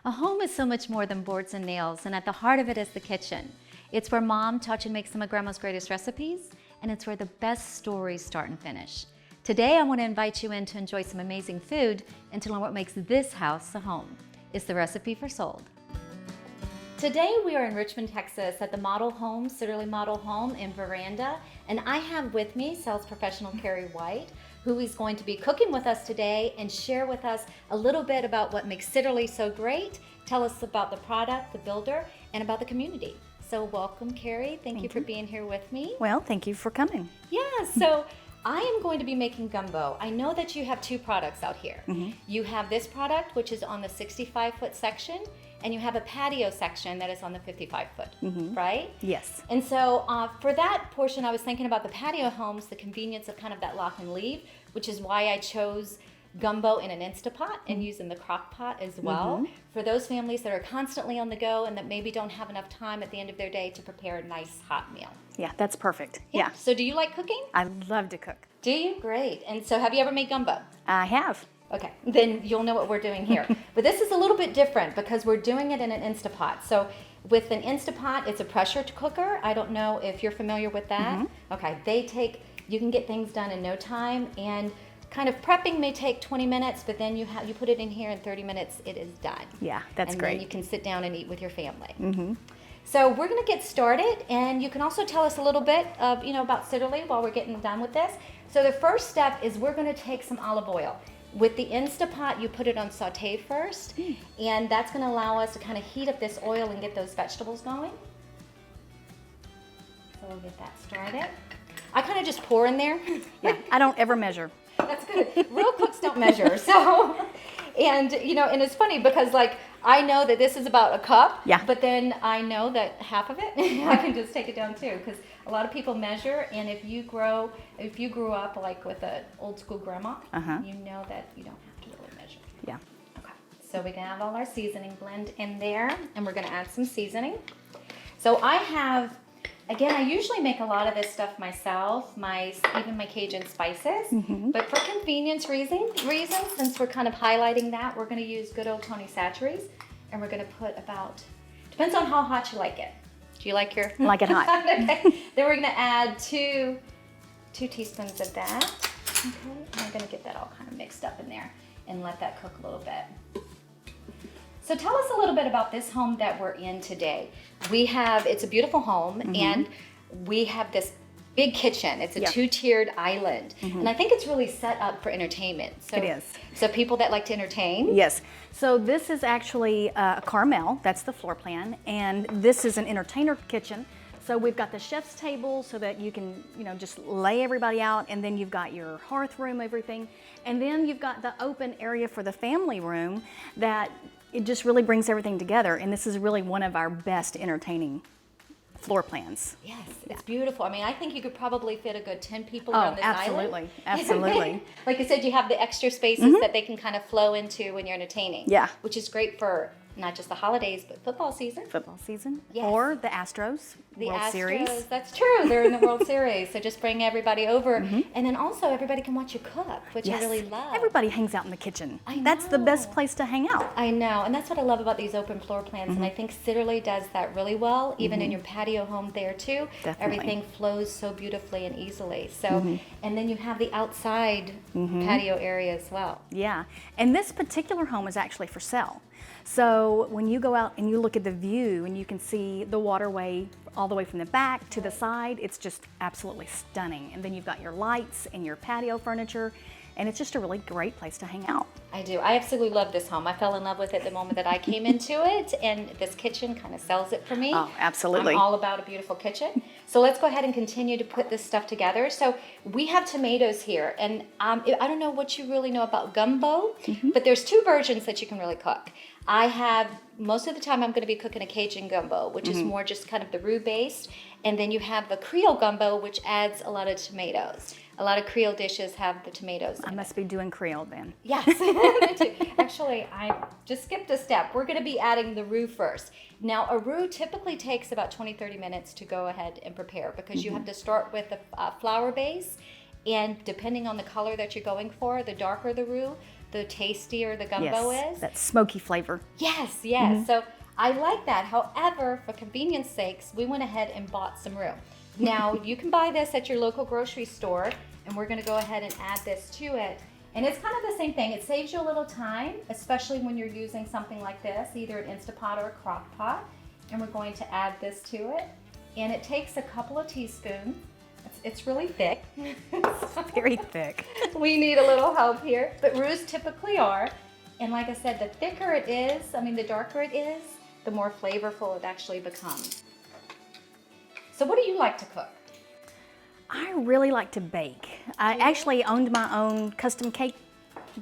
A home is so much more than boards and nails, and at the heart of it is the kitchen. It's where Mom taught you to make some of Grandma's greatest recipes, and it's where the best stories start and finish. Today, I want to invite you in to enjoy some amazing food and to learn what makes this house a home. It's the recipe for sold. Today, we are in Richmond, Texas at the model home, Sitterle Model Home in Veranda, and I have with me sales professional Carrie White, who is going to be cooking with us today and share with us a little bit about what makes Sitterle so great, tell us about the product, the builder, and about the community. So welcome, Carrie. Thank you for being here with me. Well, thank you for coming. Yeah, so I am going to be making gumbo. I know that you have two products out here. You have this product, which is on the 65-foot section, and you have a patio section that is on the 55-foot, right? Yes. And so for that portion, I was thinking about the patio homes, the convenience of kind of that lock and leave, which is why I chose gumbo in an Instant Pot and using the crock pot as well. For those families that are constantly on the go and that maybe don't have enough time at the end of their day to prepare a nice hot meal. Yeah, that's perfect. Yeah. So do you like cooking? I love to cook. Do you? Great. And so have you ever made gumbo? I have. Okay, then you'll know what we're doing here. But this is a little bit different because we're doing it in an Instant Pot. So with an Instant Pot, it's a pressure cooker. I don't know if you're familiar with that. Okay, you can get things done in no time, and kind of prepping may take 20 minutes, but then you put it in here in 30 minutes, it is done. Yeah, that's great. And then you can sit down and eat with your family. So we're gonna get started, and you can also tell us a little bit of, about Sitterle while we're getting done with this. So the first step is we're gonna take some olive oil. With the Instant Pot, you put it on saute first, and that's gonna allow us to kind of heat up this oil and get those vegetables going. So we'll get that started. I kind of just pour in there. Yeah, I don't ever measure. That's good. Real cooks don't measure. So, and it's funny because I know that this is about a cup, but then I know that half of it, I can just take it down too, because a lot of people measure, and if you grew up like with an old school grandma, you know that you don't have to really measure. Yeah. Okay. So we can have all our seasoning blend in there, and we're going to add some seasoning. So I have, again, I usually make a lot of this stuff myself, even my Cajun spices, but for convenience reasons, since we're kind of highlighting that, we're going to use good old Tony Chachere's, and we're going to put depends on how hot you like it. Do you like your? Like it hot. Okay. Then we're going to add two teaspoons of that. Okay. And we're going to get that all kind of mixed up in there and let that cook a little bit. So tell us a little bit about this home that we're in today. It's a beautiful home, and we have this big kitchen. It's a two-tiered island, and I think it's really set up for entertainment. So, it is. So people that like to entertain. Yes. So this is actually a Carmel. That's the floor plan, and this is an entertainer kitchen. So we've got the chef's table so that you can, just lay everybody out, and then you've got your hearth room, everything, and then you've got the open area for the family room that it just really brings everything together, and this is really one of our best entertaining floor plans. Yes, it's beautiful. I mean, I think you could probably fit a good 10 people on this island. Absolutely. Like I said, you have the extra spaces that they can kind of flow into when you're entertaining. Yeah. Which is great for not just the holidays, but football season. Yes. Or the Astros World Series. That's true. They're in the World Series. So just bring everybody over. And then also everybody can watch you cook, which I really love. Everybody hangs out in the kitchen. I know. That's the best place to hang out. I know. And that's what I love about these open floor plans. And I think Sitterle does that really well, even in your patio home there too. Definitely. Everything flows so beautifully and easily. So, and then you have the outside patio area as well. Yeah. And this particular home is actually for sale. So when you go out and you look at the view and you can see the waterway all the way from the back to the side, it's just absolutely stunning. And then you've got your lights and your patio furniture, and it's just a really great place to hang out. I do. I absolutely love this home. I fell in love with it the moment that I came into it, and this kitchen kind of sells it for me. Oh, absolutely. I'm all about a beautiful kitchen. So let's go ahead and continue to put this stuff together. So we have tomatoes here, and I don't know what you really know about gumbo, but there's two versions that you can really cook. Most of the time I'm going to be cooking a Cajun gumbo, which is more just kind of the roux based, and then you have a Creole gumbo, which adds a lot of tomatoes. A lot of Creole dishes have the tomatoes in I must be doing Creole then. Yes. Actually, I just skipped a step. We're going to be adding the roux first. Now, a roux typically takes about 20-30 minutes to go ahead and prepare because you have to start with a flour base, and depending on the color that you're going for, the darker the roux, the tastier the gumbo Yes, is. that smoky flavor. Yes, yes. So I like that. However, for convenience sakes, we went ahead and bought some roux. Now, you can buy this at your local grocery store, and we're gonna go ahead and add this to it. And it's kind of the same thing. It saves you a little time, especially when you're using something like this, either an Instant Pot or a crock pot. And we're going to add this to it. And it takes a couple of teaspoons. It's really thick. Very thick. We need a little help here, but roux typically are. And like I said, the thicker it is, the darker it is, the more flavorful it actually becomes. So what do you like to cook? I really like to bake. I actually owned my own custom cake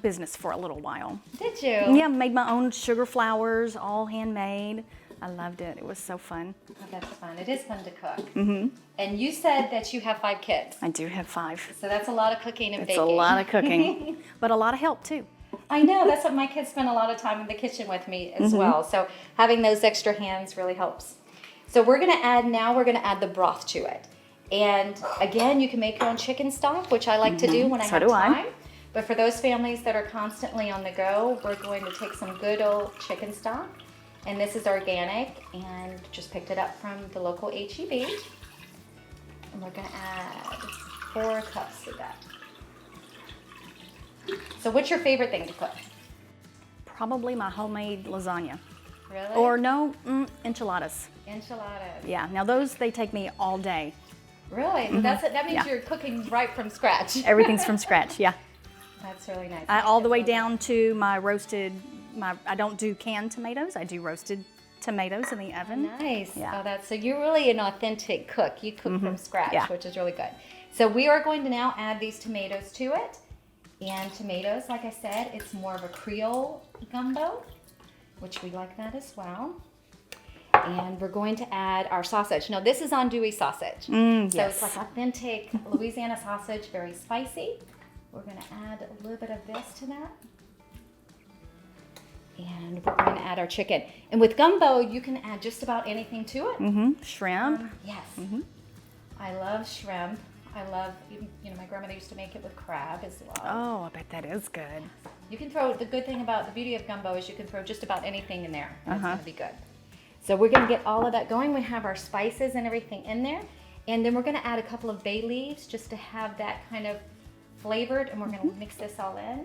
business for a little while. Did you? Yeah, made my own sugar flowers, all handmade. I loved it. It was so fun. Oh, that's fun. It is fun to cook. Mm-hmm. And you said that you have 5 kids. I do have 5. So that's a lot of cooking and It's baking. a lot of cooking, but a lot of help too. I know. That's what my kids spend a lot of time in the kitchen with me as well. So having those extra hands really helps. So we're going to add the broth to it. And again, you can make your own chicken stock, which I like to do when I have time. But for those families that are constantly on the go, we're going to take some good old chicken stock. And this is organic and just picked it up from the local H-E-B. And we're going to add 4 cups of that. So what's your favorite thing to cook? Probably my homemade lasagna. Really? Or no, enchiladas. Enchiladas. Yeah, now those, they take me all day. Really? That means you're cooking right from scratch. Everything's from scratch, yeah. That's really nice. All the way down to my roasted, I don't do canned tomatoes, I do roasted tomatoes in the oven. Nice. Yeah. Oh, so you're really an authentic cook. You cook from scratch, Yeah. which is really good. So we are going to now add these tomatoes to it. And tomatoes, like I said, it's more of a Creole gumbo, which we like that as well. And we're going to add our sausage. Now this is andouille sausage. So it's like authentic Louisiana sausage, very spicy. We're going to add a little bit of this to that. And we're going to add our chicken. And with gumbo, you can add just about anything to it. Shrimp. Yes. I love shrimp. I love, my grandmother used to make it with crab as well. Oh, I bet that is good. You can throw, the good thing about the beauty of gumbo is you can throw just about anything in there. And it's going to be good. So we're going to get all of that going. We have our spices and everything in there. And then we're going to add a couple of bay leaves just to have that kind of flavored. And we're going to mix this all in.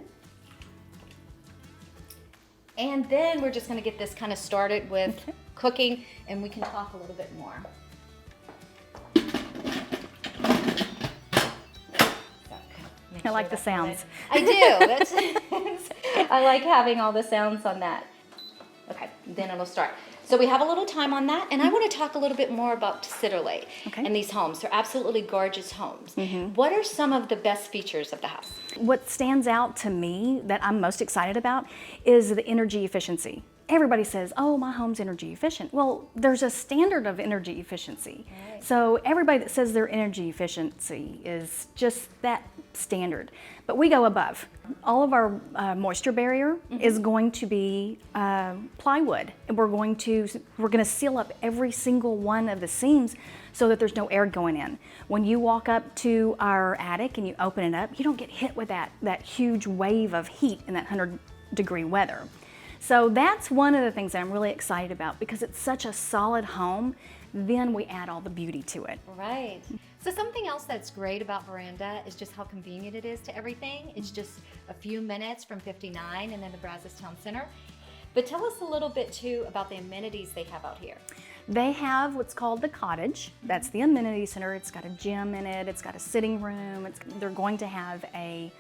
And then we're just going to get this kind of started with cooking, and we can talk a little bit more. I like the sounds. I do. I like having all the sounds on that. Okay, then it'll start. So we have a little time on that, and I want to talk a little bit more about Sitterle and these homes. They're absolutely gorgeous homes. What are some of the best features of the house? What stands out to me that I'm most excited about is the energy efficiency. Everybody says, oh, my home's energy efficient. Well, there's a standard of energy efficiency. Right. So everybody that says their energy efficiency is just that standard. But we go above. All of our moisture barrier is going to be plywood. And we're going to seal up every single one of the seams so that there's no air going in. When you walk up to our attic and you open it up, you don't get hit with that huge wave of heat in that 100-degree weather. So that's one of the things that I'm really excited about because it's such a solid home. Then we add all the beauty to it. Right. So something else that's great about Veranda is just how convenient it is to everything. It's just a few minutes from 59 and then the Brazos Town Center. But tell us a little bit too about the amenities they have out here. They have what's called the cottage. That's the amenity center. It's got a gym in it. It's got a sitting room. They're going to have a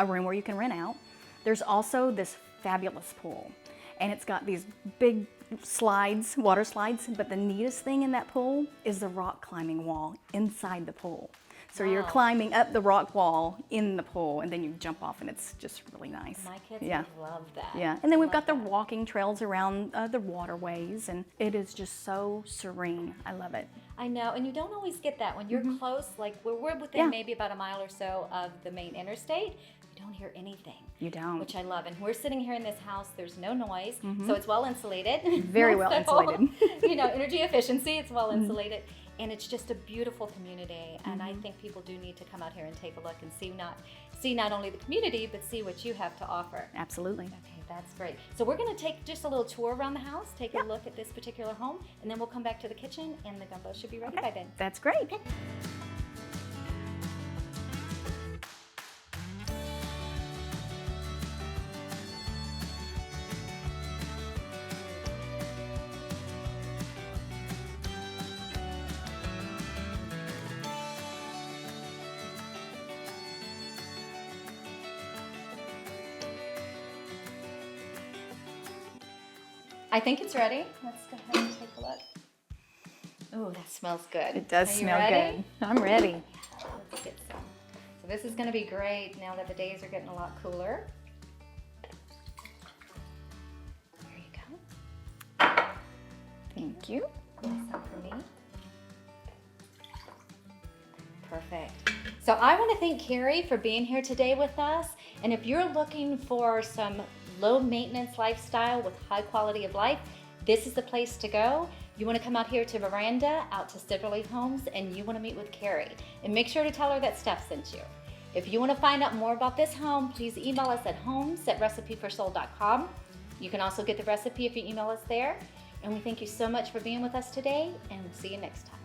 room where you can rent out. There's also this fabulous pool. And it's got these big slides, water slides, but the neatest thing in that pool is the rock climbing wall inside the pool. So you're climbing up the rock wall in the pool, and then you jump off, and it's just really nice. My kids would love that. Yeah, and then we've got the walking trails around the waterways, and it is just so serene. I love it. I know, and you don't always get that when you're close, like we're within maybe about a mile or so of the main interstate. You don't hear anything. You don't. Which I love. And we're sitting here in this house, there's no noise, so it's well insulated. Very well insulated. Energy efficiency, it's well insulated. And it's just a beautiful community, and I think people do need to come out here and take a look and see not only the community, but see what you have to offer. Absolutely. Okay, that's great. So we're going to take just a little tour around the house, take a look at this particular home, and then we'll come back to the kitchen, and the gumbo should be ready by then. That's great. Okay. I think it's ready. Let's go ahead and take a look. Oh, that smells good. It does Are you smell ready? good. I'm ready. Let's get some. So this is going to be great now that the days are getting a lot cooler. There you go. Thank you. Some for me. Perfect. So I want to thank Carrie for being here today with us. And if you're looking for some low maintenance lifestyle with high quality of life, this is the place to go. You want to come out here to Veranda, out to Sitterle Homes, and you want to meet with Carrie. And make sure to tell her that Steph sent you. If you want to find out more about this home, please email us at homes@recipeforsoul.com. You can also get the recipe if you email us there. And we thank you so much for being with us today, and we'll see you next time.